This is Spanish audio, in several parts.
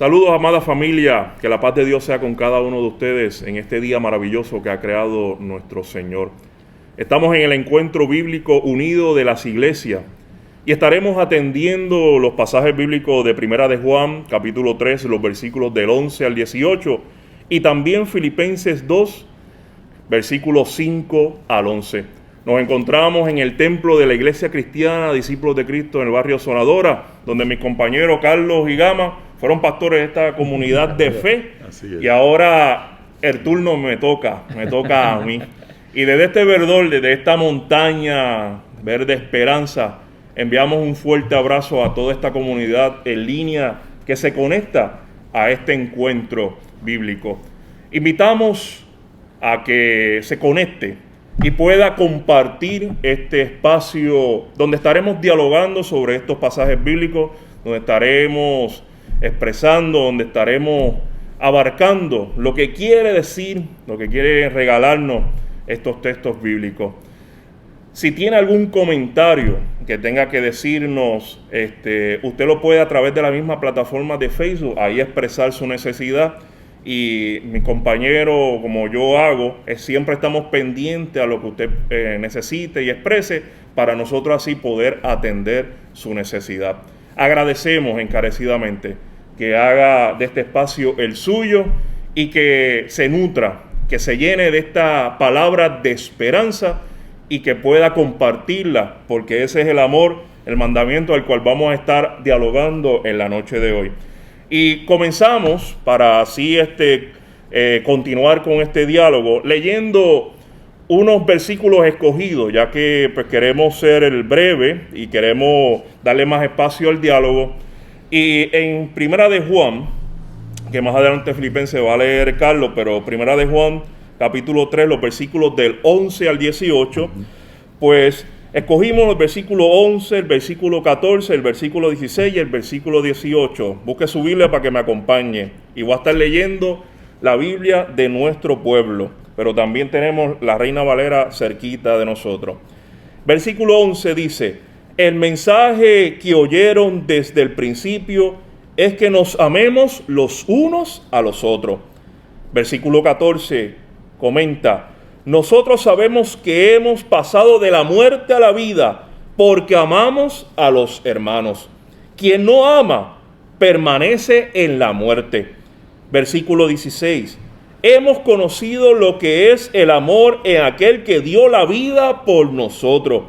Saludos, amada familia, que la paz de Dios sea con cada uno de ustedes en este día maravilloso que ha creado nuestro Señor. Estamos en el encuentro bíblico unido de las iglesias y estaremos atendiendo los pasajes bíblicos de Primera de Juan, capítulo 3, los versículos del 11 al 18 y también Filipenses 2, versículos 5 al 11. Nos encontramos en el templo de la Iglesia Cristiana Discípulos de Cristo en el barrio Sonadora, donde mis compañeros Carlos y Gama fueron pastores de esta comunidad de fe. Y ahora el turno me toca a mí. Y desde este verdor, desde esta montaña verde esperanza, enviamos un fuerte abrazo a toda esta comunidad en línea que se conecta a este encuentro bíblico. Invitamos a que se conecte y pueda compartir este espacio donde estaremos dialogando sobre estos pasajes bíblicos, donde estaremos expresando, donde estaremos abarcando lo que quiere decir, lo que quiere regalarnos estos textos bíblicos. Si tiene algún comentario que tenga que decirnos, usted lo puede a través de la misma plataforma de Facebook, ahí expresar su necesidad. Y mi compañero, como yo hago, siempre estamos pendientes a lo que usted necesite y exprese para nosotros así poder atender su necesidad. Agradecemos encarecidamente que haga de este espacio el suyo y que se nutra, que se llene de esta palabra de esperanza y que pueda compartirla, porque ese es el amor, el mandamiento al cual vamos a estar dialogando en la noche de hoy. Y comenzamos para así continuar con este diálogo leyendo unos versículos escogidos, ya que pues, queremos ser el breve y queremos darle más espacio al diálogo. Y en Primera de Juan, que más adelante Filipenses va a leer Carlos, pero Primera de Juan, capítulo 3, los versículos del 11 al 18, pues escogimos el versículo 11, el versículo 14, el versículo 16 y el versículo 18. Busque su Biblia para que me acompañe. Y voy a estar leyendo la Biblia de nuestro pueblo, pero también tenemos la Reina Valera cerquita de nosotros. Versículo 11 dice: el mensaje que oyeron desde el principio es que nos amemos los unos a los otros. Versículo 14 comenta: nosotros sabemos que hemos pasado de la muerte a la vida porque amamos a los hermanos. Quien no ama permanece en la muerte. Versículo 16. Hemos conocido lo que es el amor en aquel que dio la vida por nosotros.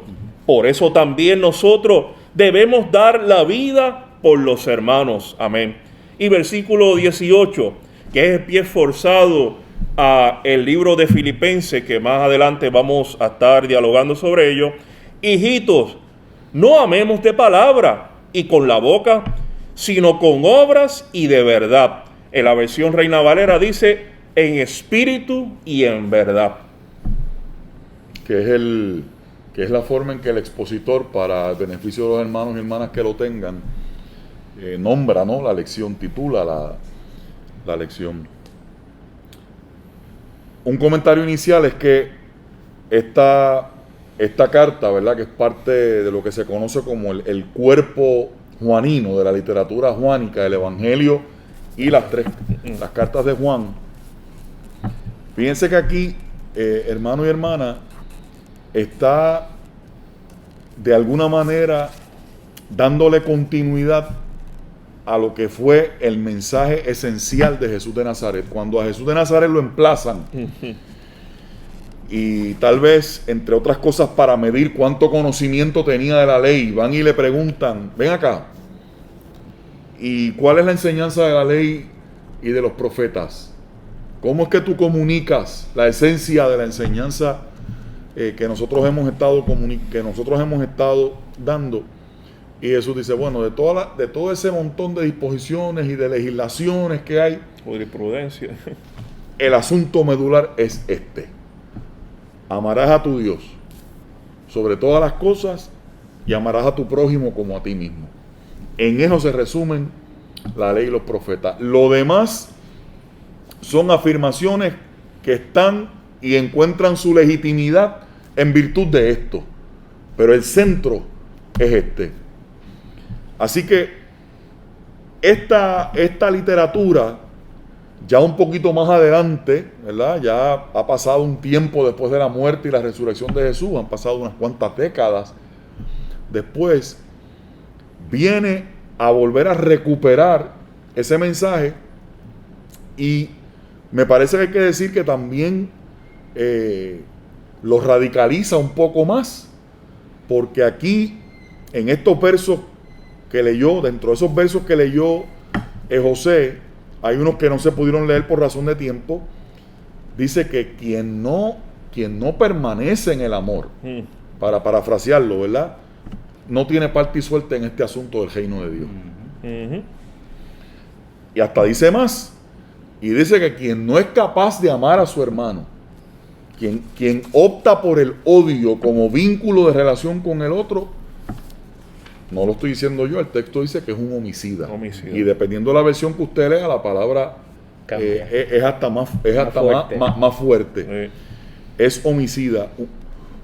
Por eso también nosotros debemos dar la vida por los hermanos. Amén. Y versículo 18, que es el pie forzado a el libro de Filipenses, que más adelante vamos a estar dialogando sobre ello. Hijitos, no amemos de palabra y con la boca, sino con obras y de verdad. En la versión Reina Valera dice: en espíritu y en verdad. Que es la forma en que el expositor, para el beneficio de los hermanos y hermanas que lo tengan, nombra, ¿no?, la lección, titula la lección. Un comentario inicial es que esta carta, ¿verdad?, que es parte de lo que se conoce como el cuerpo juanino de la literatura juánica, el Evangelio y las cartas de Juan. Fíjense que aquí, hermano y hermana, está de alguna manera dándole continuidad a lo que fue el mensaje esencial de Jesús de Nazaret. Cuando a Jesús de Nazaret lo emplazan, y tal vez, entre otras cosas, para medir cuánto conocimiento tenía de la ley, van y le preguntan: ven acá, ¿y cuál es la enseñanza de la ley y de los profetas? ¿Cómo es que tú comunicas la esencia de la enseñanza que nosotros hemos estado dando? Y Jesús dice: bueno, de todo ese montón de disposiciones y de legislaciones que hay, jurisprudencia, el asunto medular es este: amarás a tu Dios sobre todas las cosas y amarás a tu prójimo como a ti mismo. En eso se resumen la ley y los profetas. Lo demás son afirmaciones que están y encuentran su legitimidad en virtud de esto, pero el centro es este. Así que esta literatura, ya un poquito más adelante, ¿verdad? Ya ha pasado un tiempo después de la muerte y la resurrección de Jesús, han pasado unas cuantas décadas después, viene a volver a recuperar ese mensaje, y me parece que hay que decir que también lo radicaliza un poco más, porque aquí, en estos versos que leyó, dentro de esos versos que leyó José, hay unos que no se pudieron leer por razón de tiempo. Dice que quien no permanece en el amor, para parafrasearlo, ¿verdad?, no tiene parte y suerte en este asunto del reino de Dios. Y hasta dice más, y dice que quien no es capaz de amar a su hermano, quien opta por el odio como vínculo de relación con el otro, no lo estoy diciendo yo, el texto dice que es un homicida. Y dependiendo de la versión que usted lea, la palabra es hasta más fuerte. Es homicida.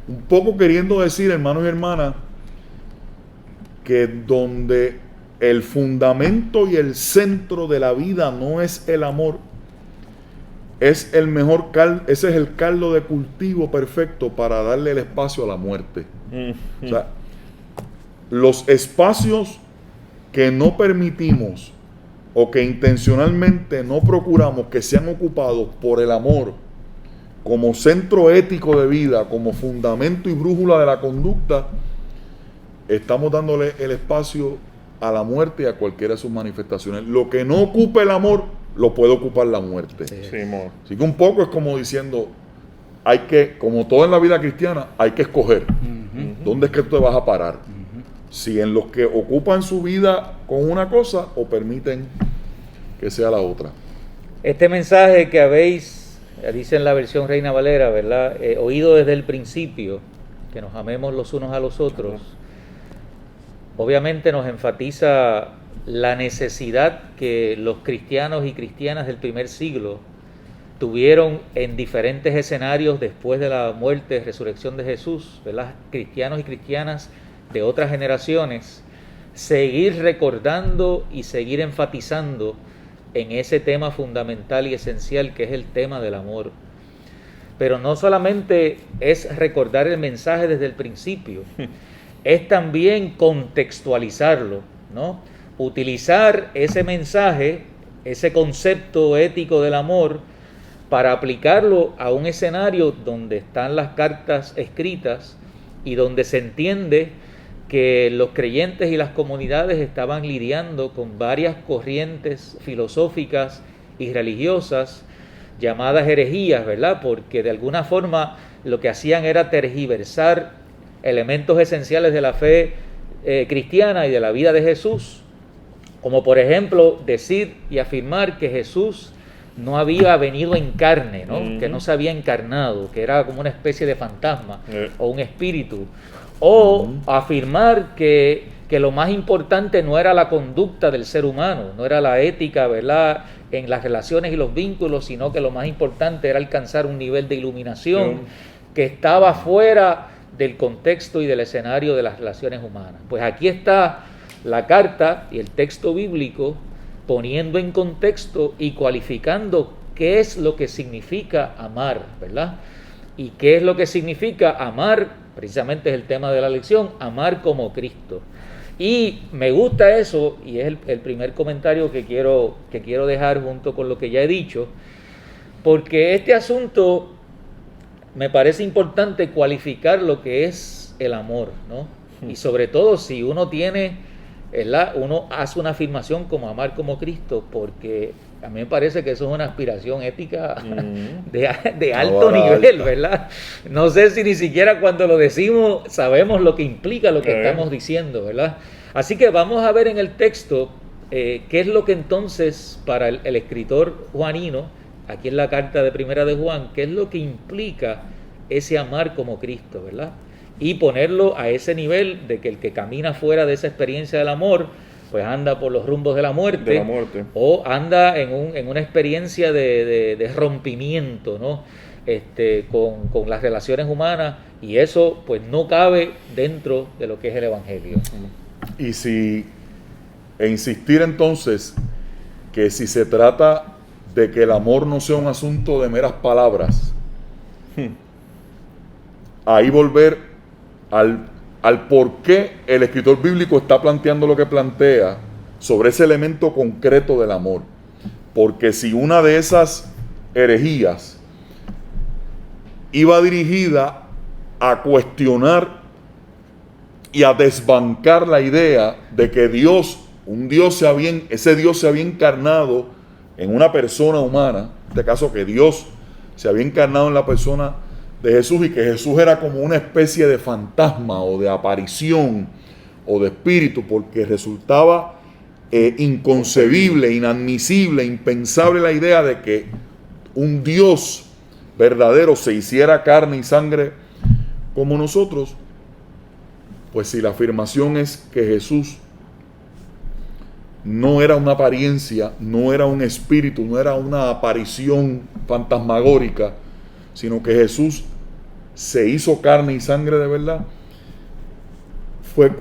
Un poco queriendo decir, hermanos y hermanas, que donde el fundamento y el centro de la vida no es el amor, es el mejor ese es el caldo de cultivo perfecto para darle el espacio a la muerte. O sea, los espacios que no permitimos o que intencionalmente no procuramos que sean ocupados por el amor como centro ético de vida, como fundamento y brújula de la conducta, estamos dándole el espacio a la muerte y a cualquiera de sus manifestaciones. Lo que no ocupe el amor, lo puede ocupar la muerte. Sí, así que un poco es como diciendo, hay que, como todo en la vida cristiana, hay que escoger dónde es que tú te vas a parar. Si en los que ocupan su vida con una cosa o permiten que sea la otra. Este mensaje que habéis, dice en la versión Reina Valera, ¿verdad?, oído desde el principio, que nos amemos los unos a los otros, obviamente nos enfatiza la necesidad que los cristianos y cristianas del primer siglo tuvieron en diferentes escenarios después de la muerte y resurrección de Jesús, ¿verdad?, cristianos y cristianas de otras generaciones, seguir recordando y seguir enfatizando en ese tema fundamental y esencial que es el tema del amor. Pero no solamente es recordar el mensaje desde el principio, es también contextualizarlo, ¿no? Utilizar ese mensaje, ese concepto ético del amor, para aplicarlo a un escenario donde están las cartas escritas y donde se entiende que los creyentes y las comunidades estaban lidiando con varias corrientes filosóficas y religiosas llamadas herejías, ¿verdad? Porque de alguna forma lo que hacían era tergiversar elementos esenciales de la fe cristiana y de la vida de Jesús, como por ejemplo decir y afirmar que Jesús no había venido en carne, ¿no? Que no se había encarnado, que era como una especie de fantasma o un espíritu. O afirmar que lo más importante no era la conducta del ser humano, no era la ética, ¿verdad?, en las relaciones y los vínculos, sino que lo más importante era alcanzar un nivel de iluminación que estaba fuera del contexto y del escenario de las relaciones humanas. Pues aquí está la carta y el texto bíblico poniendo en contexto y cualificando qué es lo que significa amar, ¿verdad? Y qué es lo que significa amar. Precisamente es el tema de la lección, amar como Cristo. Y me gusta eso, y es el primer comentario que quiero dejar junto con lo que ya he dicho, porque este asunto me parece importante cualificar lo que es el amor, ¿no? Y sobre todo si uno tiene, ¿verdad?, uno hace una afirmación como amar como Cristo, porque a mí me parece que eso es una aspiración ética de alto nivel, ¿verdad? No sé si ni siquiera cuando lo decimos sabemos lo que implica lo que estamos diciendo, ¿verdad? Así que vamos a ver en el texto qué es lo que entonces para el escritor juanino, aquí en la carta de Primera de Juan, qué es lo que implica ese amar como Cristo, ¿verdad? Y ponerlo a ese nivel de que el que camina fuera de esa experiencia del amor pues anda por los rumbos de la muerte, o anda en una experiencia de rompimiento, ¿no? Con las relaciones humanas, y eso pues no cabe dentro de lo que es el Evangelio. Y si E insistir entonces que si se trata de que el amor no sea un asunto de meras palabras, ahí volver al por qué el escritor bíblico está planteando lo que plantea sobre ese elemento concreto del amor. Porque si una de esas herejías iba dirigida a cuestionar y a desbancar la idea de que ese Dios se había encarnado en una persona humana, en este caso que Dios se había encarnado en la persona de Jesús y que Jesús era como una especie de fantasma o de aparición o de espíritu, porque resultaba inconcebible, inadmisible, impensable la idea de que un Dios verdadero se hiciera carne y sangre como nosotros. Pues si la afirmación es que Jesús no era una apariencia, no era un espíritu, no era una aparición fantasmagórica, sino que Jesús se hizo carne y sangre de verdad, fue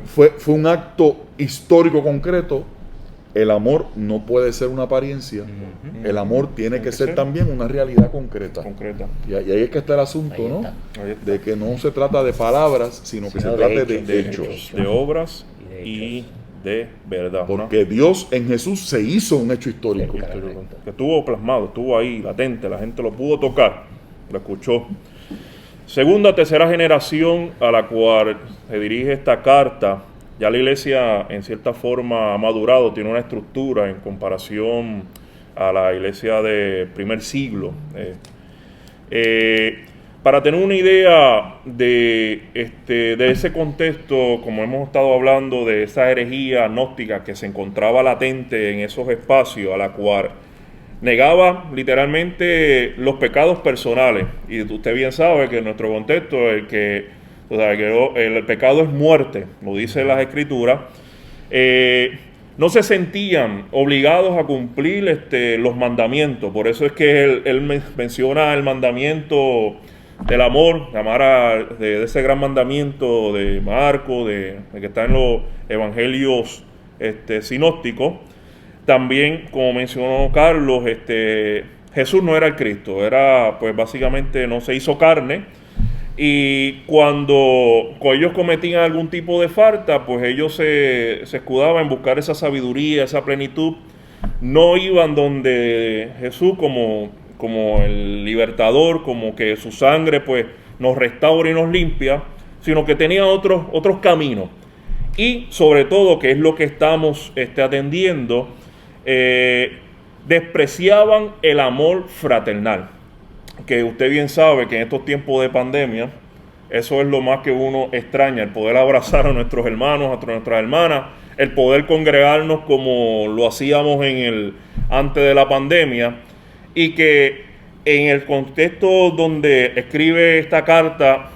un acto histórico concreto. El amor no puede ser una apariencia. El amor tiene que ser también una realidad concreta. Y ahí es que está el asunto, ¿no? De que no se trata de palabras, sino que se trata de hechos. De obras y de verdad. Porque Dios en Jesús se hizo un hecho histórico. Que estuvo plasmado, estuvo ahí latente, la gente lo pudo tocar, lo escuchó. Segunda, tercera generación a la cual se dirige esta carta. Ya la iglesia en cierta forma ha madurado, tiene una estructura en comparación a la iglesia del primer siglo. Para tener una idea de ese contexto, como hemos estado hablando de esa herejía gnóstica que se encontraba latente en esos espacios, a la cual negaba literalmente los pecados personales. Y usted bien sabe que en nuestro contexto el pecado es muerte, lo dice las Escrituras. No se sentían obligados a cumplir los mandamientos. Por eso es que él menciona el mandamiento del amor, de ese gran mandamiento de Marcos, de que está en los evangelios sinópticos. También, como mencionó Carlos, Jesús no era el Cristo, pues básicamente no se hizo carne. Y cuando ellos cometían algún tipo de falta, pues ellos se escudaban en buscar esa sabiduría, esa plenitud. No iban donde Jesús como el libertador, como que su sangre pues nos restaura y nos limpia, sino que tenían otros caminos. Y sobre todo, que es lo que estamos atendiendo, despreciaban el amor fraternal. Que usted bien sabe que en estos tiempos de pandemia, eso es lo más que uno extraña, el poder abrazar a nuestros hermanos, a nuestras hermanas, el poder congregarnos como lo hacíamos antes de la pandemia, y que en el contexto donde escribe esta carta,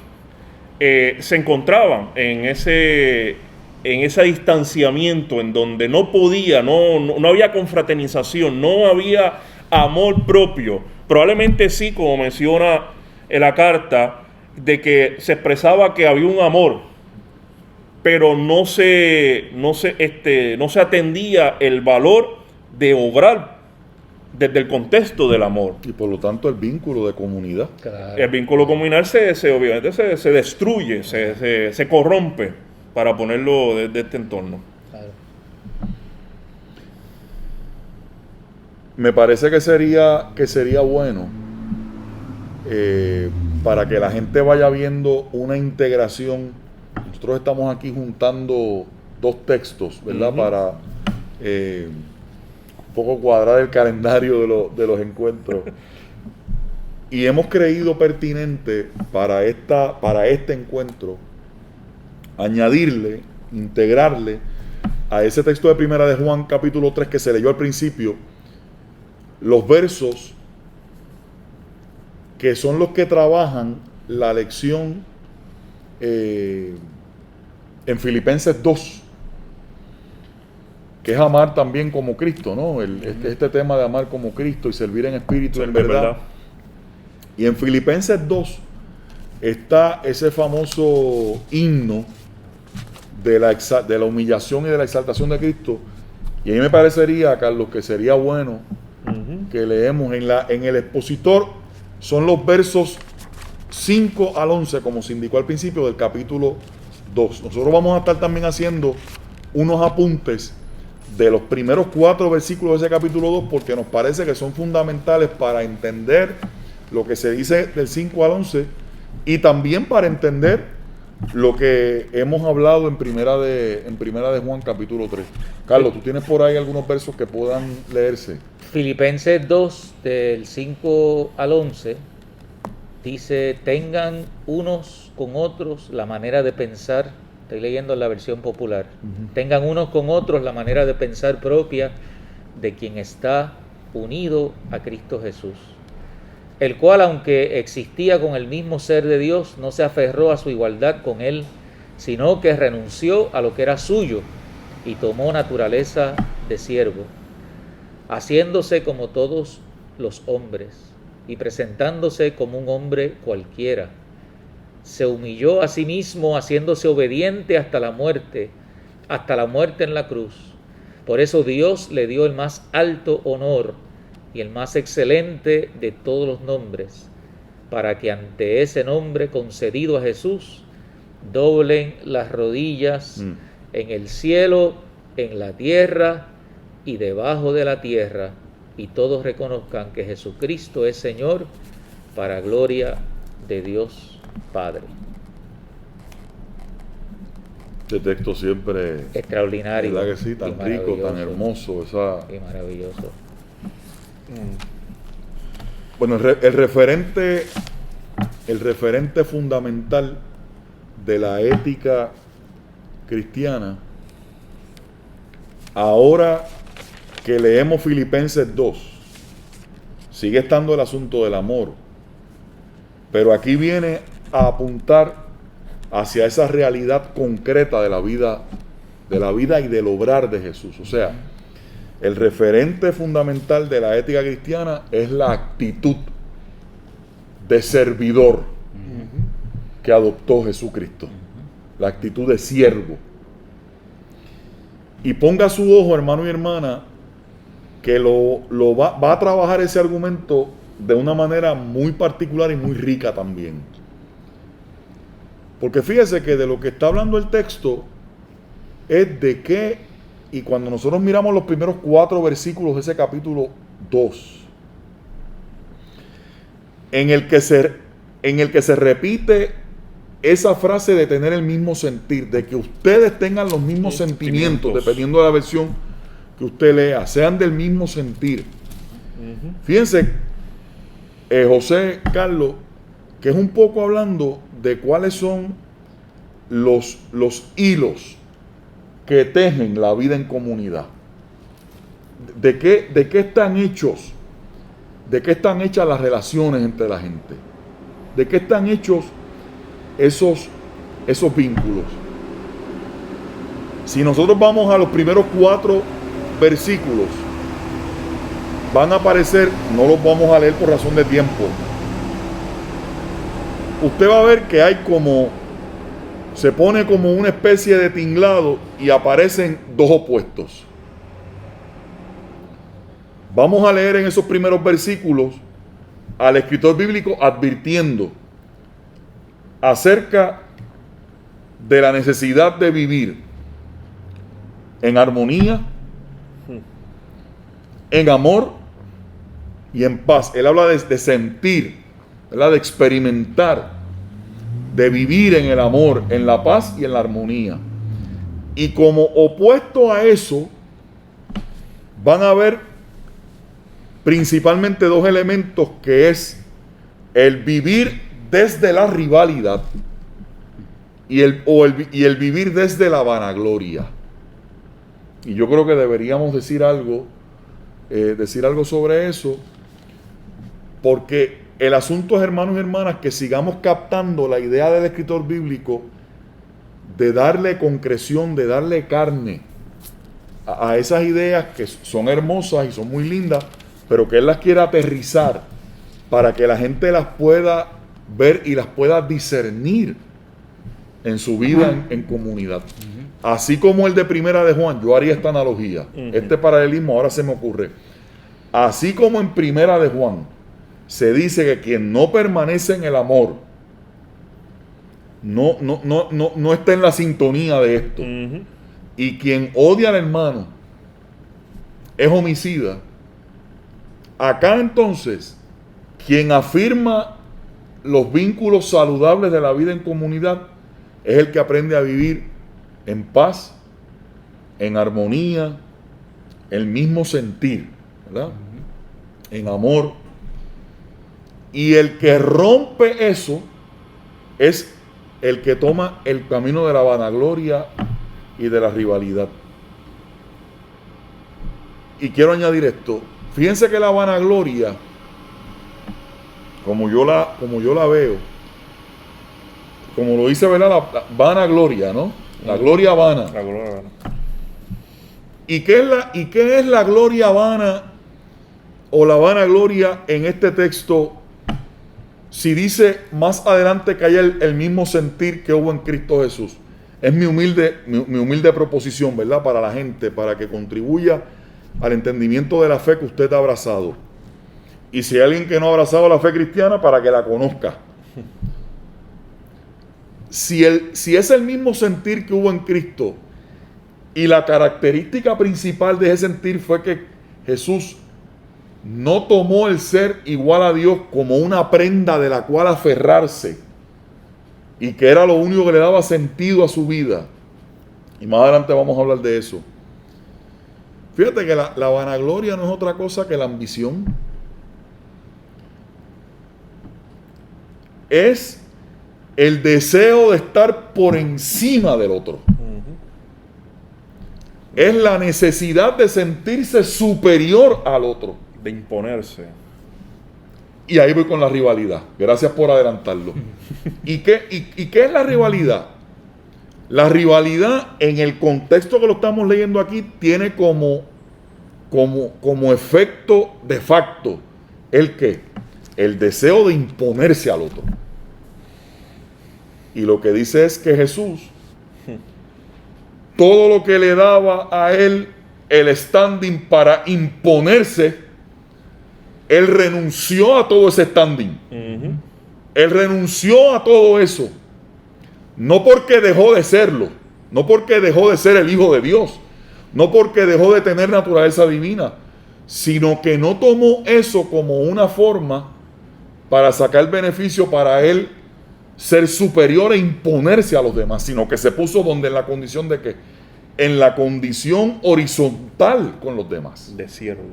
se encontraban en ese distanciamiento, en donde no había confraternización, no había amor propio. Probablemente sí, como menciona en la carta, de que se expresaba que había un amor, pero no se atendía el valor de obrar desde el contexto del amor. Y por lo tanto el vínculo de comunidad. Claro. El vínculo comunal obviamente se destruye, se corrompe, para ponerlo desde este entorno. Claro. Me parece que sería bueno para que la gente vaya viendo una integración. Nosotros estamos aquí juntando dos textos, ¿verdad? Uh-huh. Para un poco cuadrar el calendario de los encuentros. Y hemos creído pertinente para este encuentro añadirle, integrarle a ese texto de Primera de Juan capítulo 3 que se leyó al principio, los versos que son los que trabajan la lección en Filipenses 2, que es amar también como Cristo, ¿no? Este tema de amar como Cristo y servir en espíritu y en verdad. Y en Filipenses 2 está ese famoso himno de la humillación y de la exaltación de Cristo, Y a mí me parecería, Carlos, que sería bueno Ujú. que leemos en el expositor, son los versos 5 al 11, como se indicó al principio del capítulo 2. Nosotros vamos a estar también haciendo unos apuntes de los primeros 4 versículos de ese capítulo 2, porque nos parece que son fundamentales para entender lo que se dice del 5 al 11 y también para entender lo que hemos hablado en primera de Juan capítulo 3. Carlos, ¿tú tienes por ahí algunos versos que puedan leerse? Filipenses 2, del 5 al 11, dice: tengan unos con otros la manera de pensar. Estoy leyendo la versión popular. Tengan unos con otros la manera de pensar propia de quien está unido a Cristo Jesús, el cual, aunque existía con el mismo ser de Dios, no se aferró a su igualdad con él, sino que renunció a lo que era suyo y tomó naturaleza de siervo, haciéndose como todos los hombres y presentándose como un hombre cualquiera. Se humilló a sí mismo, haciéndose obediente hasta la muerte en la cruz. Por eso Dios le dio el más alto honor y el más excelente de todos los nombres, para que ante ese nombre concedido a Jesús doblen las rodillas en el cielo, en la tierra y debajo de la tierra, y todos reconozcan que Jesucristo es Señor, para gloria de Dios Padre. Este texto siempre, Extraordinario. ¿verdad que sí? Tan rico, tan hermoso. Y maravilloso. Bueno, el referente fundamental de la ética cristiana, ahora que leemos Filipenses 2, sigue estando el asunto del amor, pero aquí viene a apuntar hacia esa realidad concreta de la vida y del obrar de Jesús. O sea, el referente fundamental de la ética cristiana es la actitud de servidor que adoptó Jesucristo, la actitud de siervo. Y ponga su ojo, hermano y hermana, que va a trabajar ese argumento de una manera muy particular y muy rica también. Porque fíjese que de lo que está hablando el texto es de que, y cuando nosotros miramos los primeros 4 versículos de ese capítulo 2, en el que se repite esa frase de tener el mismo sentir, de que ustedes tengan los mismos sentimientos, dependiendo de la versión que usted lea, sean del mismo sentir. Fíjense, José, Carlos, que es un poco hablando de cuáles son los hilos que tejen la vida en comunidad. ¿De qué están hechos? ¿De qué están hechas las relaciones entre la gente? ¿De qué están hechos esos vínculos? Si nosotros vamos a los primeros 4 versículos, van a aparecer, no los vamos a leer por razón de tiempo. Usted va a ver que hay se pone como una especie de tinglado y aparecen 2 opuestos. Vamos a leer en esos primeros versículos al escritor bíblico advirtiendo acerca de la necesidad de vivir en armonía, en amor y en paz. Él habla de sentir, ¿verdad? De experimentar, de vivir en el amor, en la paz y en la armonía. Y como opuesto a eso, van a haber principalmente 2 elementos, que es el vivir desde la rivalidad y el vivir desde la vanagloria. Y yo creo que deberíamos decir algo sobre eso, porque el asunto es, hermanos y hermanas, que sigamos captando la idea del escritor bíblico de darle concreción, de darle carne a esas ideas que son hermosas y son muy lindas, pero que él las quiere aterrizar para que la gente las pueda ver y las pueda discernir en su vida en comunidad. así como el de Primera de Juan, yo haría esta analogía, este paralelismo ahora se me ocurre. Así como en Primera de Juan se dice que quien no permanece en el amor no está en la sintonía de esto. Y quien odia al hermano es homicida. Acá entonces, quien afirma los vínculos saludables de la vida en comunidad es el que aprende a vivir en paz, en armonía, el mismo sentir, ¿verdad? En amor. Y el que rompe eso es el que toma el camino de la vanagloria y de la rivalidad. Y quiero añadir esto. Fíjense que la vanagloria, como yo la veo, como lo dice, ¿verdad? La vanagloria, ¿no? La gloria vana. La gloria vana. ¿Y qué es la gloria vana o la vanagloria en este texto? Si dice más adelante que hay el mismo sentir que hubo en Cristo Jesús. Es mi humilde proposición, ¿verdad? Para la gente, para que contribuya al entendimiento de la fe que usted ha abrazado. Y si hay alguien que no ha abrazado la fe cristiana, para que la conozca. Si es el mismo sentir que hubo en Cristo, y la característica principal de ese sentir fue que Jesús no tomó el ser igual a Dios como una prenda de la cual aferrarse, y que era lo único que le daba sentido a su vida. Y más adelante vamos a hablar de eso. Fíjate que la vanagloria no es otra cosa que la ambición. Es el deseo de estar por encima del otro. Es la necesidad de sentirse superior al otro. De imponerse. Y ahí voy con la rivalidad. Gracias por adelantarlo. ¿Y qué es la rivalidad? La rivalidad, en el contexto que lo estamos leyendo aquí, tiene como efecto de facto el deseo de imponerse al otro. Y lo que dice es que Jesús, todo lo que le daba a él el standing para imponerse, él renunció a todo ese standing. Él renunció a todo eso. No porque dejó de serlo, no porque dejó de ser el Hijo de Dios, no porque dejó de tener naturaleza divina, sino que no tomó eso como una forma para sacar beneficio para él ser superior e imponerse a los demás, sino que se puso donde, en la condición de que, en la condición horizontal con los demás. De siervo.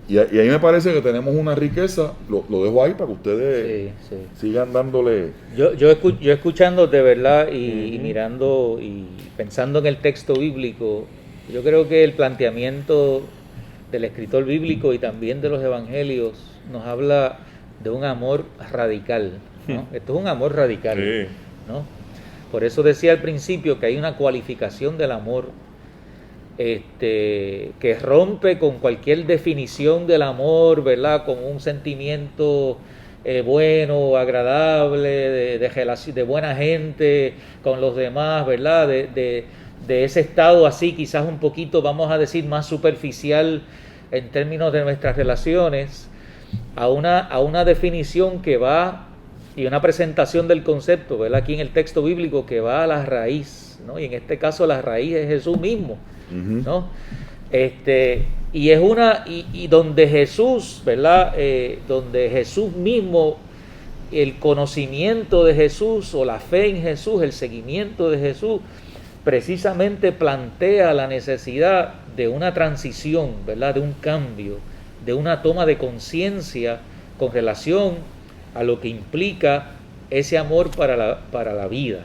Y ahí me parece que tenemos una riqueza, lo dejo ahí para que ustedes sigan dándole. Yo escuchando de verdad y mirando y pensando en el texto bíblico, yo creo que el planteamiento del escritor bíblico y también de los evangelios nos habla de un amor radical, ¿no? Esto es un amor radical, ¿no? Por eso decía al principio que hay una cualificación del amor que rompe con cualquier definición del amor, ¿verdad? Con un sentimiento bueno, agradable, de buena gente con los demás, ¿verdad? De ese estado así, quizás un poquito, vamos a decir, más superficial en términos de nuestras relaciones, a una definición que va, y una presentación del concepto, ¿verdad? Aquí en el texto bíblico, que va a la raíz, ¿no? Y en este caso la raíz es Jesús mismo, ¿no? Y es y donde Jesús, ¿verdad? Donde Jesús mismo, el conocimiento de Jesús o la fe en Jesús, el seguimiento de Jesús, precisamente plantea la necesidad de una transición, ¿verdad? De un cambio, de una toma de conciencia con relación a lo que implica ese amor para la vida.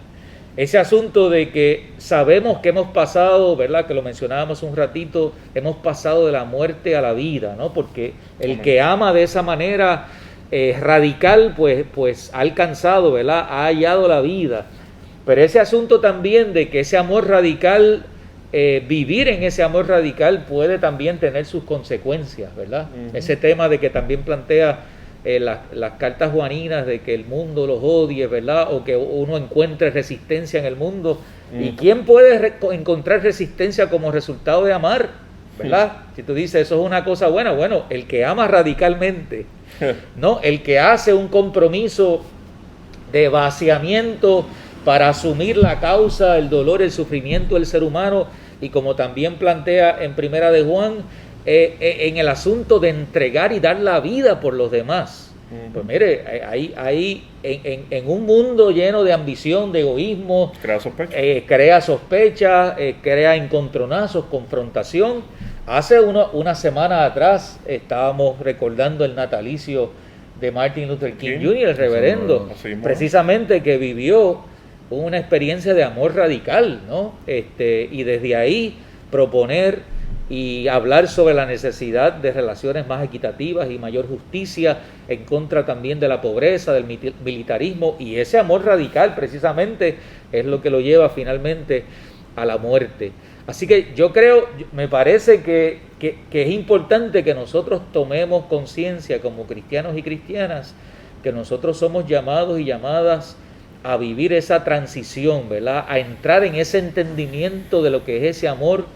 Ese asunto de que sabemos que hemos pasado, ¿verdad? Que lo mencionábamos un ratito, hemos pasado de la muerte a la vida, ¿no? Porque el que ama de esa manera radical, pues ha alcanzado, ¿verdad? Ha hallado la vida. Pero ese asunto también de que ese amor radical, vivir en ese amor radical puede también tener sus consecuencias, ¿verdad? Ese tema de que también plantea las cartas juaninas de que el mundo los odie, ¿verdad? O que uno encuentre resistencia en el mundo. ¿Y quién puede encontrar resistencia como resultado de amar? ¿Verdad? Si tú dices, eso es una cosa buena, bueno, el que ama radicalmente, ¿no? El que hace un compromiso de vaciamiento para asumir la causa, el dolor, el sufrimiento del ser humano, y como también plantea en Primera de Juan, en el asunto de entregar y dar la vida por los demás. Pues mire, ahí en un mundo lleno de ambición, de egoísmo, crea sospecha, crea encontronazos, confrontación. Hace una semana atrás estábamos recordando el natalicio de Martin Luther King Jr., el reverendo, precisamente, que vivió una experiencia de amor radical, ¿no? Y desde ahí proponer y hablar sobre la necesidad de relaciones más equitativas y mayor justicia, en contra también de la pobreza, del militarismo, y ese amor radical precisamente es lo que lo lleva finalmente a la muerte. Así que yo creo, me parece que es importante que nosotros tomemos conciencia como cristianos y cristianas, que nosotros somos llamados y llamadas a vivir esa transición, ¿verdad? A entrar en ese entendimiento de lo que es ese amor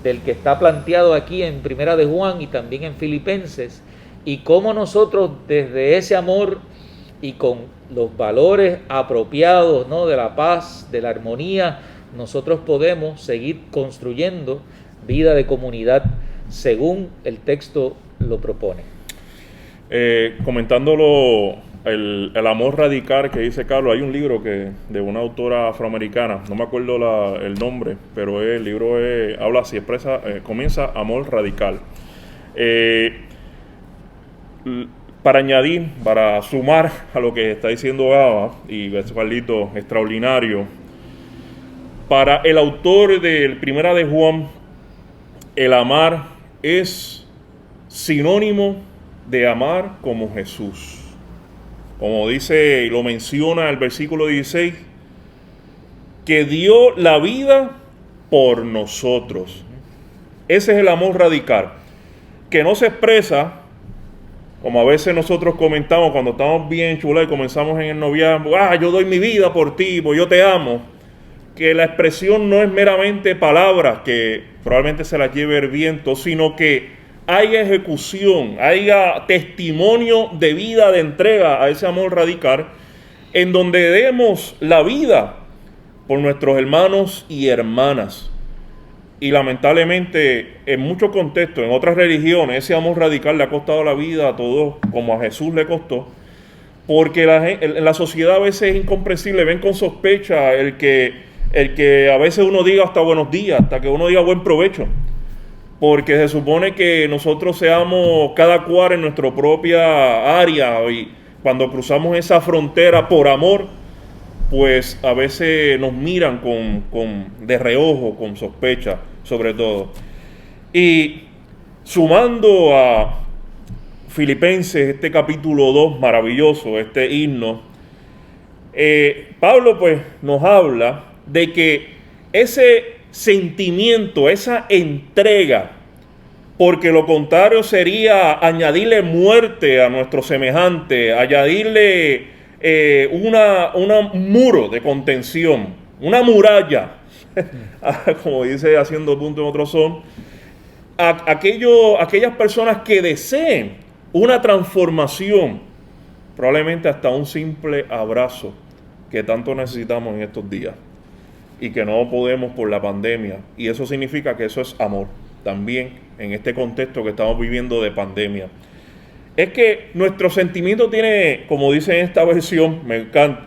del que está planteado aquí en Primera de Juan y también en Filipenses, y cómo nosotros desde ese amor y con los valores apropiados, ¿no?, de la paz, de la armonía, nosotros podemos seguir construyendo vida de comunidad según el texto lo propone. Comentándolo, el amor radical que dice Carlos, hay un libro de una autora afroamericana, no me acuerdo el nombre, pero el libro habla así, comienza Amor Radical. Para añadir, para sumar a lo que está diciendo Gaba, y es Carlito extraordinario, para el autor de Primera de Juan, el amar es sinónimo de amar como Jesús. Como dice y lo menciona el versículo 16, que dio la vida por nosotros. Ese es el amor radical, que no se expresa como a veces nosotros comentamos cuando estamos bien chula y comenzamos en el noviazgo, yo doy mi vida por ti, pues yo te amo. Que la expresión no es meramente palabras que probablemente se las lleve el viento, sino que haya ejecución, haya testimonio de vida, de entrega a ese amor radical, en donde demos la vida por nuestros hermanos y hermanas. Y lamentablemente, en muchos contextos, en otras religiones, ese amor radical le ha costado la vida a todos, como a Jesús le costó, porque en la sociedad a veces es incomprensible, ven con sospecha el que a veces uno diga hasta buenos días, hasta que uno diga buen provecho. Porque se supone que nosotros seamos cada cual en nuestra propia área, y cuando cruzamos esa frontera por amor, pues a veces nos miran de reojo, con sospecha sobre todo. Y sumando a Filipenses, este capítulo 2 maravilloso, este himno, Pablo pues nos habla de que ese sentimiento, esa entrega, porque lo contrario sería añadirle muerte a nuestro semejante, añadirle un muro de contención, una muralla, como dice haciendo punto en otro son, aquellas personas que deseen una transformación, probablemente hasta un simple abrazo que tanto necesitamos en estos días y que no podemos por la pandemia, y eso significa que eso es amor también en este contexto que estamos viviendo de pandemia. Es que nuestro sentimiento tiene, como dice en esta versión, me encanta,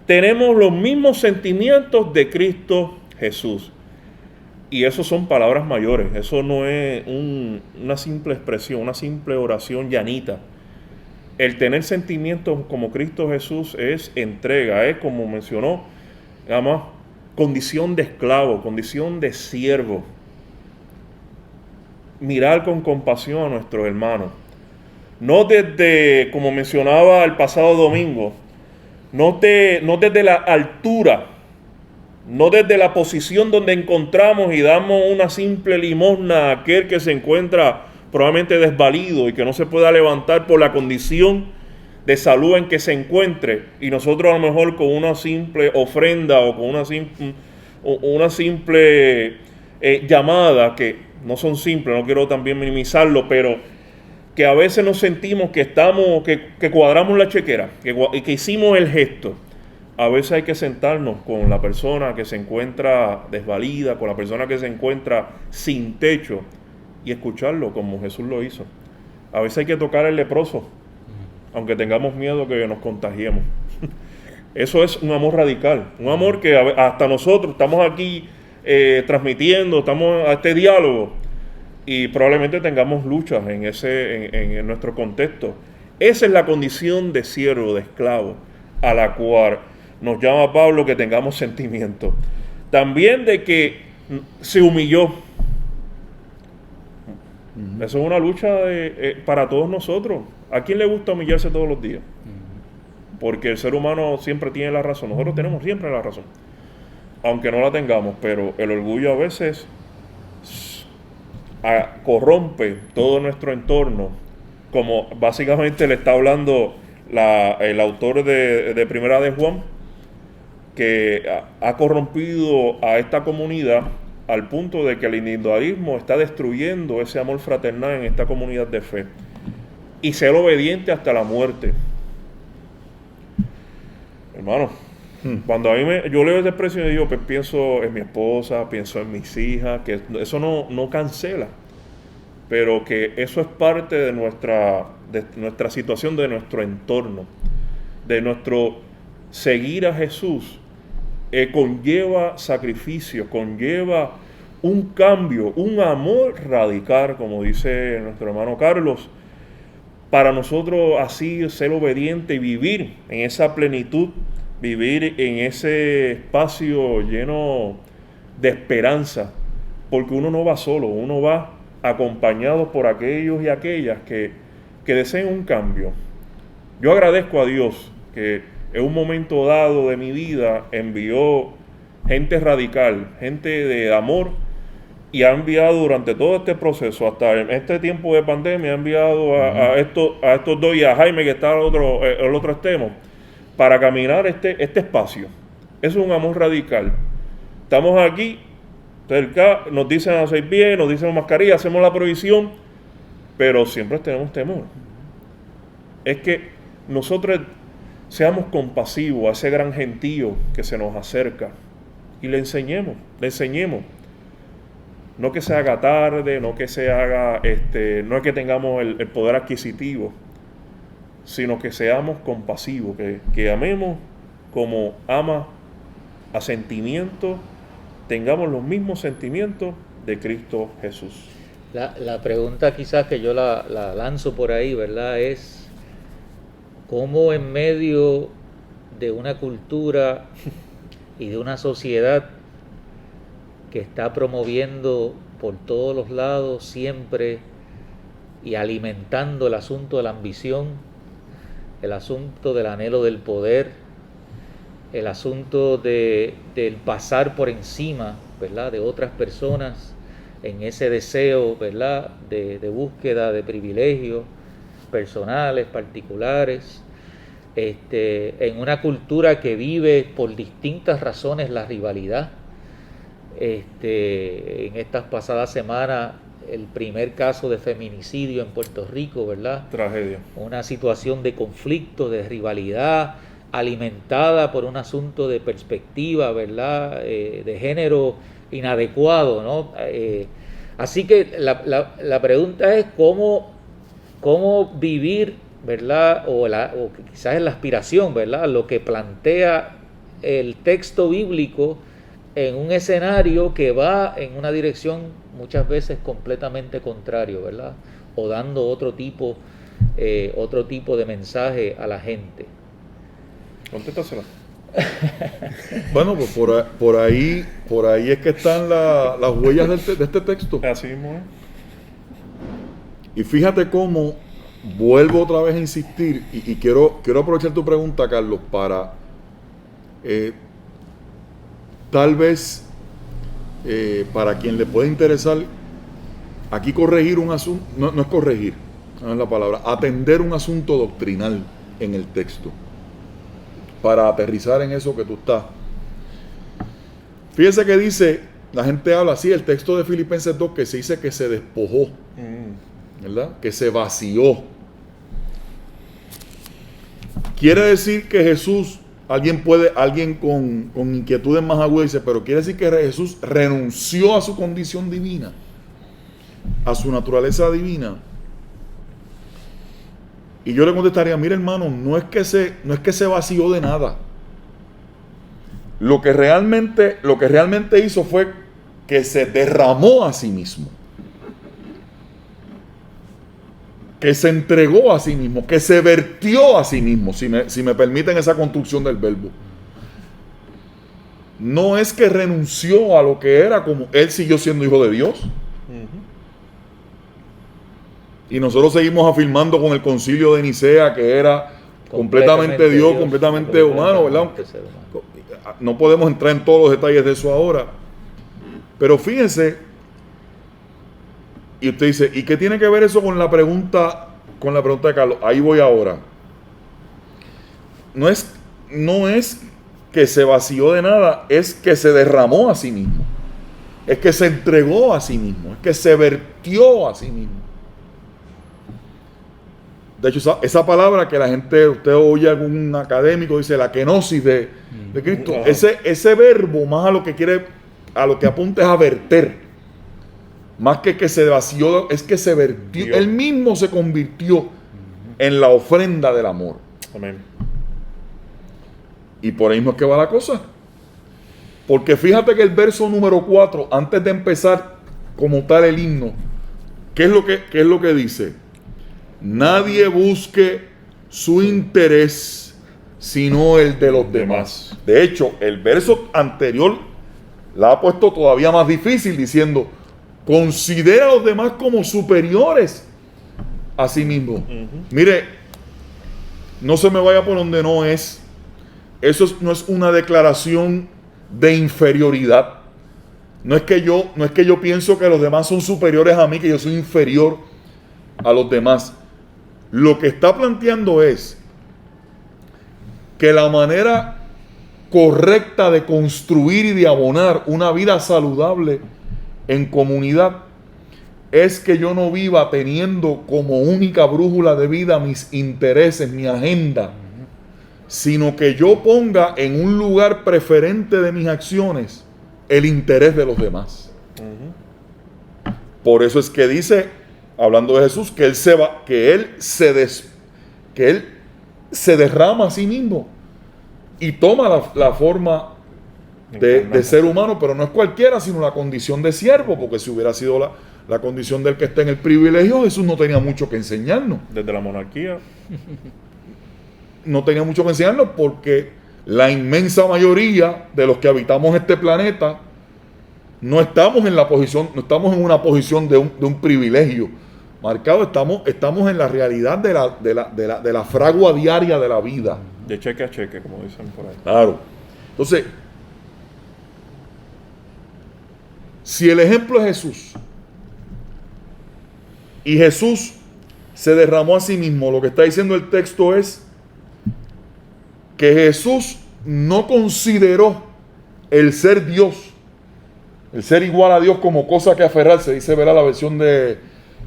tenemos los mismos sentimientos de Cristo Jesús. Y eso son palabras mayores, eso no es una simple expresión, una simple oración llanita. El tener sentimientos como Cristo Jesús es entrega, es como mencionó, además, condición de esclavo, condición de siervo. Mirar con compasión a nuestros hermanos. No desde, como mencionaba el pasado domingo, no desde la altura, no desde la posición donde encontramos y damos una simple limosna a aquel que se encuentra probablemente desvalido y que no se pueda levantar por la condición de salud en que se encuentre, y nosotros a lo mejor con una simple ofrenda o con una simple llamada, que no son simples, no quiero también minimizarlo, pero que a veces nos sentimos que que cuadramos la chequera, que hicimos el gesto. A veces hay que sentarnos con la persona que se encuentra desvalida, con la persona que se encuentra sin techo, y escucharlo como Jesús lo hizo. A veces hay que tocar el leproso, aunque tengamos miedo que nos contagiemos. Eso es un amor radical, un amor que hasta nosotros estamos aquí transmitiendo, estamos a este diálogo, y probablemente tengamos luchas en nuestro contexto. Esa es la condición de siervo, de esclavo, a la cual nos llama Pablo que tengamos sentimiento. También de que se humilló. Eso es una lucha para todos nosotros. ¿A quién le gusta humillarse todos los días? Porque el ser humano siempre tiene la razón. Nosotros tenemos siempre la razón, aunque no la tengamos, pero el orgullo a veces corrompe todo nuestro entorno, como básicamente le está hablando el autor de Primera de Juan, que ha corrompido a esta comunidad al punto de que el individualismo está destruyendo ese amor fraternal en esta comunidad de fe, y ser obediente hasta la muerte. Hermano, cuando yo leo ese expresión, yo pues pienso en mi esposa, pienso en mis hijas, que eso no cancela, pero que eso es parte de nuestra situación, de nuestro entorno, de nuestro seguir a Jesús. Conlleva sacrificio, conlleva un cambio, un amor radical, como dice nuestro hermano Carlos, para nosotros así ser obediente y vivir en esa plenitud, vivir en ese espacio lleno de esperanza, porque uno no va solo, uno va acompañado por aquellos y aquellas que deseen un cambio. Yo agradezco a Dios que en un momento dado de mi vida envió gente radical, gente de amor, y ha enviado durante todo este proceso, hasta en este tiempo de pandemia, ha enviado a estos dos, y a Jaime, que está al otro extremo, para caminar este espacio. Eso es un amor radical. Estamos aquí, cerca, nos dicen hacer bien, nos dicen mascarilla, hacemos la provisión, pero siempre tenemos temor. Es que nosotros seamos compasivos a ese gran gentío que se nos acerca y le enseñemos. No que se haga tarde, no que se haga, no es que tengamos el poder adquisitivo, sino que seamos compasivos, que amemos como ama a sentimientos, tengamos los mismos sentimientos de Cristo Jesús. La pregunta quizás que yo la lanzo por ahí, ¿verdad? Es cómo en medio de una cultura y de una sociedad que está promoviendo por todos los lados siempre y alimentando el asunto de la ambición, el asunto del anhelo del poder, el asunto del pasar por encima, ¿verdad?, de otras personas en ese deseo, ¿verdad?, de búsqueda de privilegios personales, particulares, en una cultura que vive por distintas razones la rivalidad. En estas pasadas semanas, el primer caso de feminicidio en Puerto Rico, ¿verdad? Tragedia. Una situación de conflicto, de rivalidad, alimentada por un asunto de perspectiva, ¿verdad?, de género inadecuado, ¿no? Así que la pregunta es cómo vivir, ¿verdad?, o quizás es la aspiración, ¿verdad?, lo que plantea el texto bíblico en un escenario que va en una dirección muchas veces completamente contrario, ¿verdad?, o dando otro tipo de mensaje a la gente. Contéstasela. Bueno, pues por ahí es que están las huellas de este texto. Así mismo es. Y fíjate cómo vuelvo otra vez a insistir, y quiero aprovechar tu pregunta, Carlos, para tal vez para quien le pueda interesar, aquí corregir un asunto, no es corregir, no es la palabra, atender un asunto doctrinal en el texto, para aterrizar en eso que tú estás. Fíjese que dice, la gente habla así, el texto de Filipenses 2, que se dice que se despojó, ¿verdad? Que se vació. Quiere decir que Jesús, alguien con inquietudes más agudas dice, pero quiere decir que Jesús renunció a su condición divina, a su naturaleza divina. Y yo le contestaría, mire hermano, no es que se vació de nada. Lo que realmente hizo fue que se derramó a sí mismo. Que se entregó a sí mismo, que se vertió a sí mismo, si me permiten esa construcción del verbo. No es que renunció a lo que era, como él siguió siendo hijo de Dios. Y nosotros seguimos afirmando con el concilio de Nicea que era completamente Dios, completamente humano, ¿verdad? No podemos entrar en todos los detalles de eso ahora. Pero fíjense, y usted dice, ¿y qué tiene que ver eso con la pregunta de Carlos? Ahí voy ahora. No es que se vació de nada, es que se derramó a sí mismo. Es que se entregó a sí mismo, es que se vertió a sí mismo. De hecho, esa palabra que la gente, usted oye a algún académico, dice la kenosis de Cristo, ese verbo más a lo que apunta es a verter. Más que se vació, es que se vertió. Él mismo se convirtió en la ofrenda del amor. Amén. Y por ahí mismo es que va la cosa. Porque fíjate que el verso número 4, antes de empezar como tal el himno, ¿qué es lo que dice? Nadie busque su interés sino el de los demás. De hecho, el verso anterior la ha puesto todavía más difícil diciendo, considera a los demás como superiores a sí mismo. Mire, no se me vaya por donde no es. Eso no es una declaración de inferioridad. No es que yo pienso que los demás son superiores a mí, que yo soy inferior a los demás. Lo que está planteando es que la manera correcta de construir y de abonar una vida saludable en comunidad es que yo no viva teniendo como única brújula de vida mis intereses, mi agenda, sino que yo ponga en un lugar preferente de mis acciones el interés de los demás. Por eso es que dice, hablando de Jesús, que él se derrama a sí mismo y toma la forma de ser humano, pero no es cualquiera, sino la condición de siervo, porque si hubiera sido la condición del que está en el privilegio, Jesús no tenía mucho que enseñarnos. Desde la monarquía. No tenía mucho que enseñarnos porque la inmensa mayoría de los que habitamos este planeta no estamos en una posición de un privilegio marcado, estamos en la realidad de la fragua diaria de la vida. De cheque a cheque, como dicen por ahí. Claro. Entonces, si el ejemplo es Jesús, y Jesús se derramó a sí mismo, lo que está diciendo el texto es que Jesús no consideró el ser Dios, el ser igual a Dios como cosa que aferrarse, dice, verá la versión de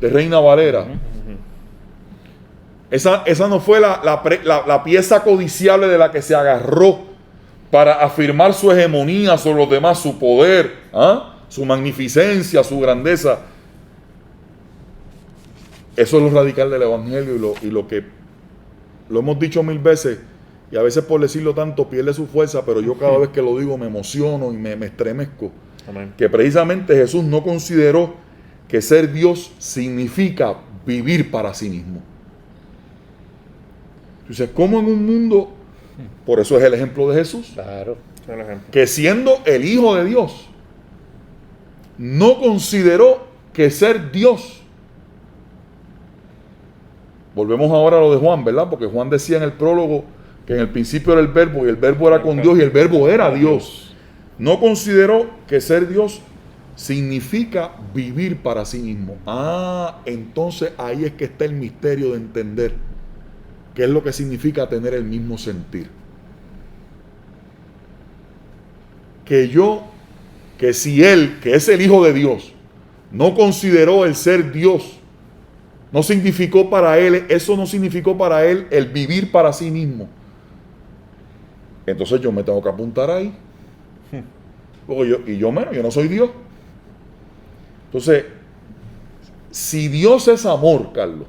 Reina Valera. Esa no fue la pieza codiciable de la que se agarró para afirmar su hegemonía sobre los demás, su poder, su magnificencia, su grandeza. Eso es lo radical del Evangelio y lo que lo hemos dicho mil veces y a veces por decirlo tanto pierde su fuerza, pero yo cada vez que lo digo me emociono y me estremezco. Amén. Que precisamente Jesús no consideró que ser Dios significa vivir para sí mismo. Entonces, ¿cómo en un mundo? Por eso es el ejemplo de Jesús. Claro. Es el ejemplo. Que siendo el Hijo de Dios, no consideró que ser Dios. Volvemos ahora a lo de Juan, ¿verdad? Porque Juan decía en el prólogo que en el principio era el verbo y el verbo era con Dios y el verbo era Dios. No consideró que ser Dios significa vivir para sí mismo. Entonces ahí es que está el misterio de entender qué es lo que significa tener el mismo sentir. Que si él, que es el Hijo de Dios, no consideró el ser Dios, no significó para él, eso no significó para él el vivir para sí mismo. Entonces yo me tengo que apuntar ahí. Porque yo no soy Dios. Entonces, si Dios es amor, Carlos,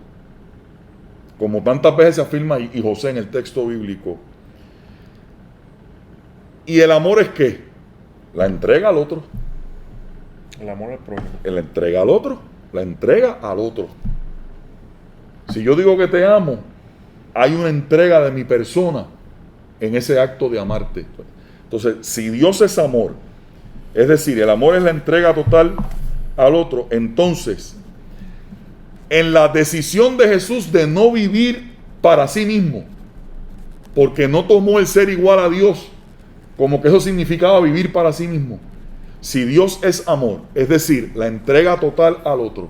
como tantas veces se afirma y José en el texto bíblico, y el amor es ¿qué? La entrega al otro. El amor al prójimo. La entrega al otro. La entrega al otro. Si yo digo que te amo, hay una entrega de mi persona en ese acto de amarte. Entonces, si Dios es amor, es decir, el amor es la entrega total al otro, entonces, en la decisión de Jesús de no vivir para sí mismo, porque no tomó el ser igual a Dios, como que eso significaba vivir para sí mismo. Si Dios es amor, es decir, la entrega total al otro,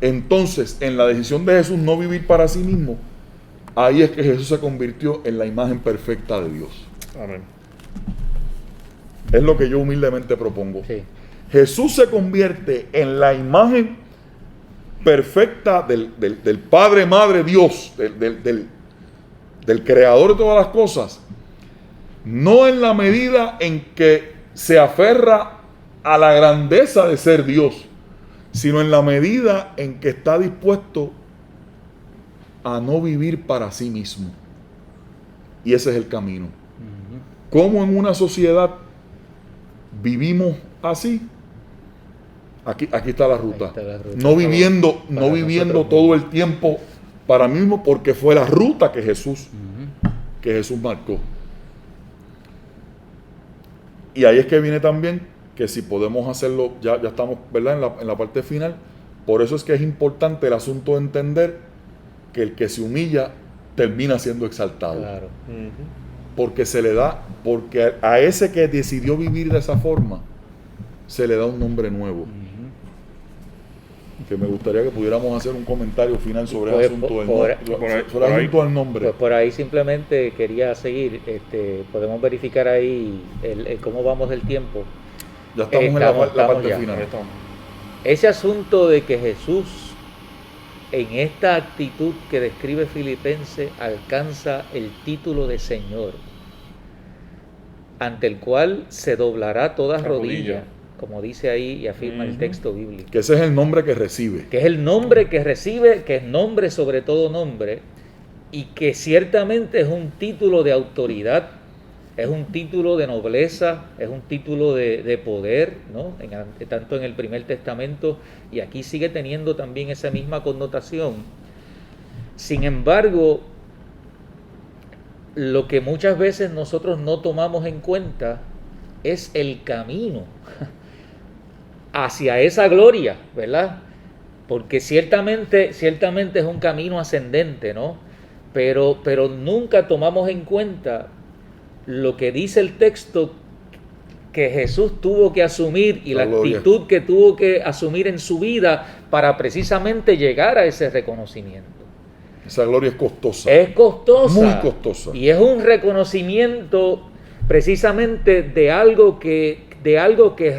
entonces en la decisión de Jesús no vivir para sí mismo, ahí es que Jesús se convirtió en la imagen perfecta de Dios. Amén. Es lo que yo humildemente propongo. Sí. Jesús se convierte en la imagen perfecta del Padre, Madre, Dios, del Creador de todas las cosas, no en la medida en que se aferra a la grandeza de ser Dios, sino en la medida en que está dispuesto a no vivir para sí mismo. Y ese es el camino. ¿Cómo en una sociedad vivimos así? Aquí está la ruta. Está la ruta. No viviendo todo el tiempo para mí mismo, porque fue la ruta que Jesús marcó. Y ahí es que viene también que si podemos hacerlo, ya estamos, ¿verdad?, en la parte final. Por eso es que es importante el asunto de entender que el que se humilla termina siendo exaltado. Claro. Porque porque a ese que decidió vivir de esa forma, se le da un nombre nuevo. Que me gustaría que pudiéramos hacer un comentario final sobre el asunto del nombre. Pues por ahí simplemente quería seguir. Podemos verificar ahí cómo vamos del tiempo. Ya estamos en la parte ya. final. Ese asunto de que Jesús, en esta actitud que describe Filipenses, alcanza el título de Señor, ante el cual se doblará toda rodilla, como dice ahí y afirma el texto bíblico. Que ese es el nombre que recibe. Que es el nombre que recibe, que es nombre sobre todo nombre, y que ciertamente es un título de autoridad, es un título de nobleza, es un título de poder, ¿no? Tanto en el Primer Testamento, y aquí sigue teniendo también esa misma connotación. Sin embargo, lo que muchas veces nosotros no tomamos en cuenta es el camino hacia esa gloria, ¿verdad? Porque ciertamente es un camino ascendente, ¿no? Pero nunca tomamos en cuenta lo que dice el texto que Jesús tuvo que asumir y la actitud que tuvo que asumir en su vida para precisamente llegar a ese reconocimiento. Esa gloria es costosa. Es costosa. Muy costosa. Y es un reconocimiento precisamente de algo que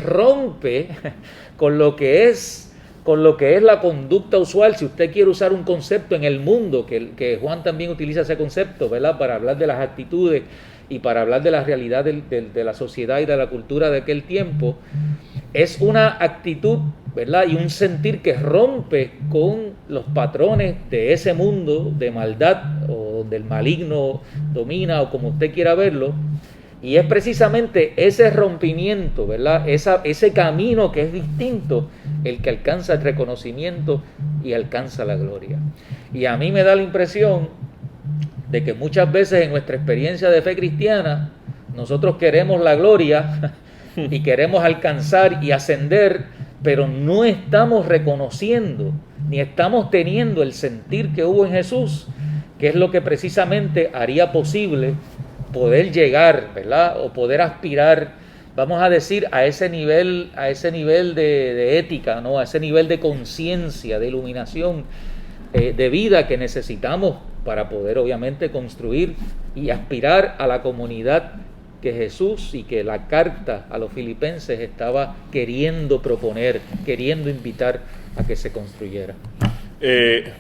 rompe con lo que es la conducta usual. Si usted quiere usar un concepto en el mundo, que Juan también utiliza ese concepto, ¿verdad?, para hablar de las actitudes y para hablar de la realidad de la sociedad y de la cultura de aquel tiempo, es una actitud, ¿verdad?, y un sentir que rompe con los patrones de ese mundo de maldad, o donde el maligno domina, o como usted quiera verlo. Y es precisamente ese rompimiento, ¿verdad?, ese camino que es distinto, el que alcanza el reconocimiento y alcanza la gloria. Y a mí me da la impresión de que muchas veces en nuestra experiencia de fe cristiana, nosotros queremos la gloria y queremos alcanzar y ascender, pero no estamos reconociendo, ni estamos teniendo el sentir que hubo en Jesús, que es lo que precisamente haría posible poder llegar, ¿verdad?, o poder aspirar, vamos a decir, a ese nivel de ética, ¿no?, a ese nivel de conciencia, de iluminación, de vida que necesitamos para poder obviamente construir y aspirar a la comunidad que Jesús y que la carta a los filipenses estaba queriendo proponer, queriendo invitar a que se construyera.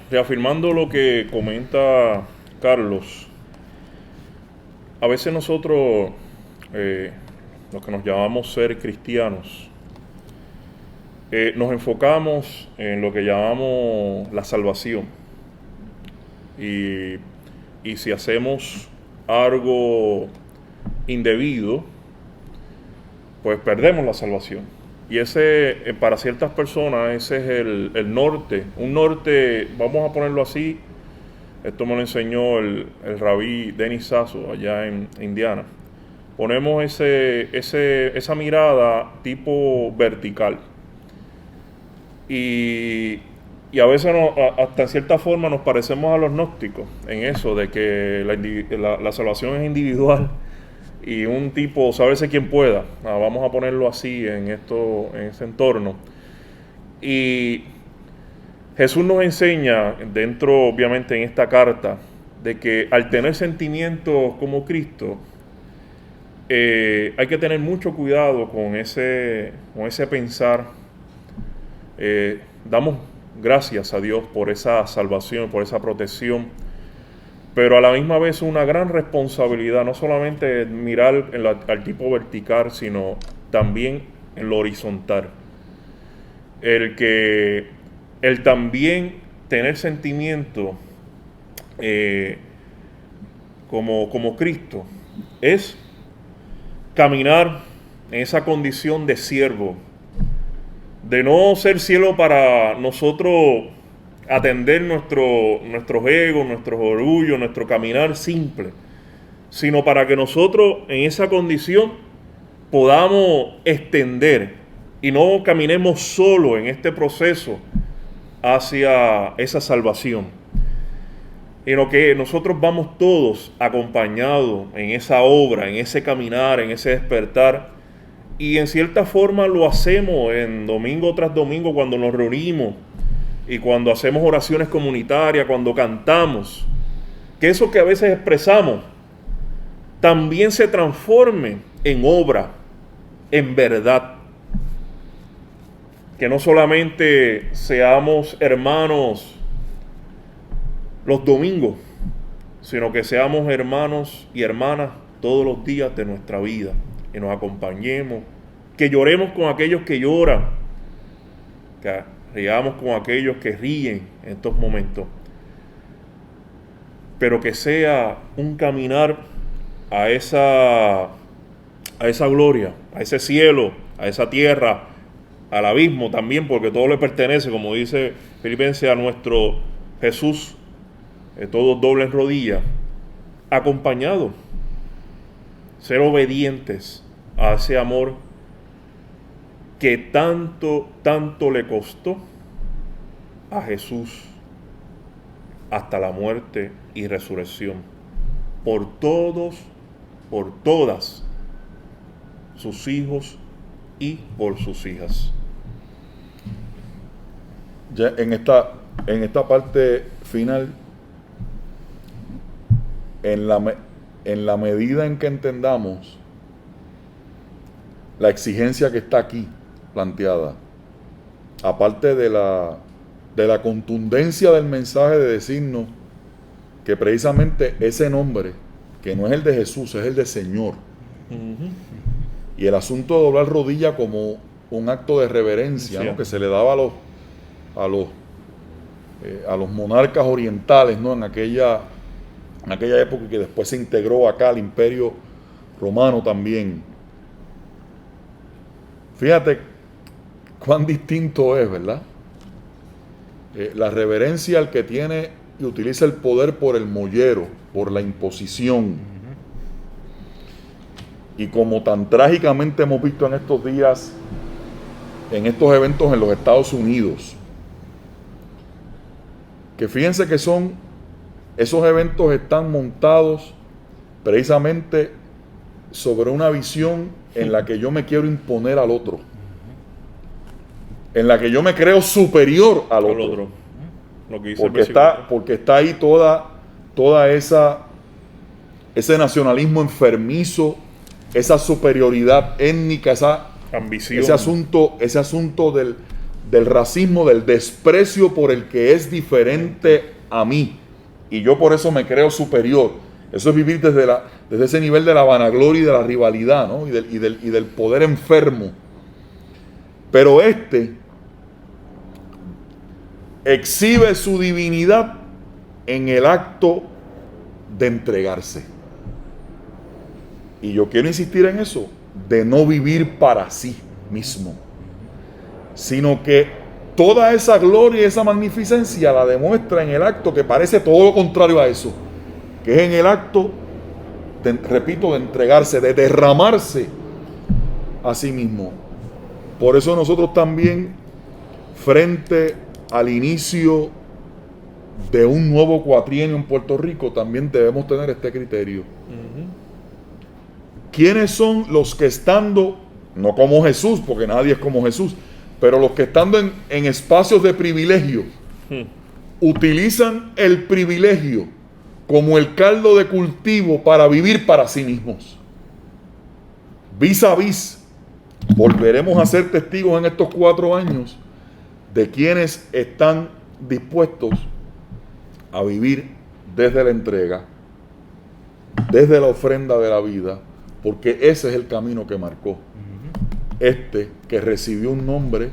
Reafirmando lo que comenta Carlos, a veces nosotros, los que nos llamamos ser cristianos, nos enfocamos en lo que llamamos la salvación. Y si hacemos algo indebido, pues perdemos la salvación. Y ese, para ciertas personas, ese es el norte. Un norte, vamos a ponerlo así, esto me lo enseñó el rabí Denis Sasso allá en Indiana. Ponemos esa mirada tipo vertical. Y a veces hasta en cierta forma nos parecemos a los gnósticos en eso, de que la salvación es individual y un tipo, sálvese quien pueda. Vamos a ponerlo así en ese entorno. Y Jesús nos enseña dentro, obviamente, en esta carta, de que al tener sentimientos como Cristo, hay que tener mucho cuidado con ese pensar. Damos gracias a Dios por esa salvación, por esa protección, pero a la misma vez una gran responsabilidad, no solamente mirar al tipo vertical, sino también en lo horizontal. El también tener sentimiento como Cristo es caminar en esa condición de siervo, de no ser siervo para nosotros atender nuestros egos, nuestros orgullos, nuestro caminar simple, sino para que nosotros en esa condición podamos extender y no caminemos solo en este proceso hacia esa salvación, sino que nosotros vamos todos acompañados en esa obra, en ese caminar, en ese despertar. Y en cierta forma lo hacemos en domingo tras domingo cuando nos reunimos y cuando hacemos oraciones comunitarias, cuando cantamos, que eso que a veces expresamos también se transforme en obra, en verdad. Que no solamente seamos hermanos los domingos, sino que seamos hermanos y hermanas todos los días de nuestra vida. Que nos acompañemos, que lloremos con aquellos que lloran, que riamos con aquellos que ríen en estos momentos, pero que sea un caminar a esa gloria, a ese cielo, a esa tierra, al abismo también, porque todo le pertenece, como dice Filipenses, a nuestro Jesús, todos dobles rodillas, acompañados, ser obedientes a ese amor que tanto le costó a Jesús hasta la muerte y resurrección, por todos, por todas sus hijos y por sus hijas. Ya en esta parte final, en la medida en que entendamos la exigencia que está aquí planteada, aparte de la contundencia del mensaje de decirnos que precisamente ese nombre, que no es el de Jesús, es el de Señor, y el asunto de doblar rodilla como un acto de reverencia, sí, ¿no?, que se le daba a los monarcas orientales, ¿no?, en aquella época, que después se integró acá al Imperio Romano también. Fíjate cuán distinto es, ¿verdad? La reverencia al que tiene y utiliza el poder por el mollero, por la imposición. Y como tan trágicamente hemos visto en estos días, en estos eventos en los Estados Unidos, que fíjense que esos eventos están montados precisamente sobre una visión en la que yo me quiero imponer al otro, en la que yo me creo superior al otro. Lo que dice porque está ahí toda toda ese nacionalismo enfermizo, esa superioridad étnica, Ambición. ese asunto del racismo, del desprecio por el que es diferente a mí. Y yo por eso me creo superior. Eso es vivir desde ese nivel de la vanagloria y de la rivalidad, ¿no? y del poder enfermo. Pero exhibe su divinidad en el acto de entregarse. Y yo quiero insistir en eso, de no vivir para sí mismo, sino que toda esa gloria y esa magnificencia la demuestra en el acto que parece todo lo contrario a eso, que es en el acto, repito, de entregarse, de derramarse a sí mismo. Por eso nosotros también, frente al inicio de un nuevo cuatrienio en Puerto Rico, también debemos tener este criterio. ¿Quiénes son los que estando, no como Jesús, porque nadie es como Jesús, pero los que estando en espacios de privilegio, utilizan el privilegio como el caldo de cultivo para vivir para sí mismos? Vis a vis, volveremos a ser testigos en estos 4 años de quienes están dispuestos a vivir desde la entrega, desde la ofrenda de la vida, porque ese es el camino que marcó que recibió un nombre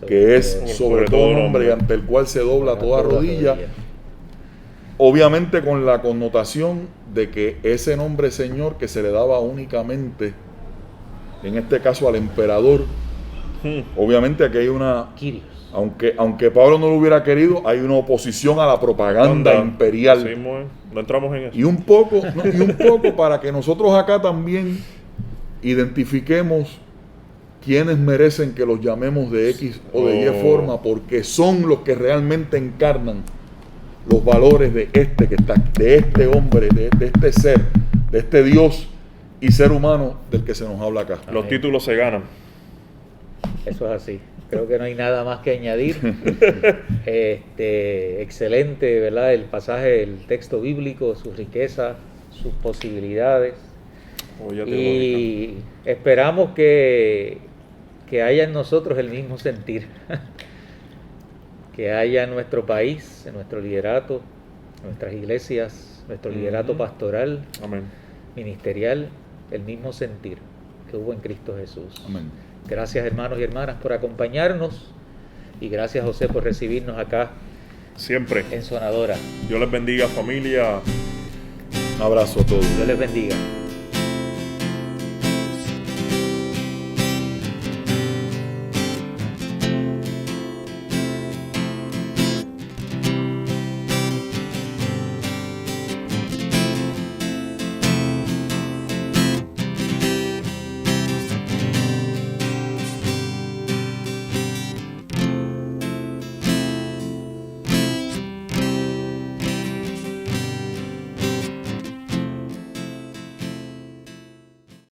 que es sobre todo nombre y ante el cual se dobla toda rodilla, obviamente con la connotación de que ese nombre Señor que se le daba únicamente, en este caso al emperador, obviamente aquí hay una, aunque Pablo no lo hubiera querido, hay una oposición a la propaganda imperial. Sí, no entramos en eso. Y un poco para que nosotros acá también identifiquemos quienes merecen que los llamemos de X o de Y forma, porque son los que realmente encarnan los valores de este hombre, de este ser, de este Dios y ser humano del que se nos habla acá. Los títulos se ganan. Eso es así. Creo que no hay nada más que añadir. Excelente, ¿verdad? El pasaje, el texto bíblico, su riqueza, sus posibilidades. Y esperamos que haya en nosotros el mismo sentir. Que haya en nuestro país, en nuestro liderato, en nuestras iglesias, nuestro liderato pastoral, amén, ministerial, el mismo sentir que hubo en Cristo Jesús. Amén. Gracias, hermanos y hermanas, por acompañarnos, y gracias, José, por recibirnos acá siempre en Sonadora. Dios les bendiga, familia. Un abrazo a todos. Dios les bendiga.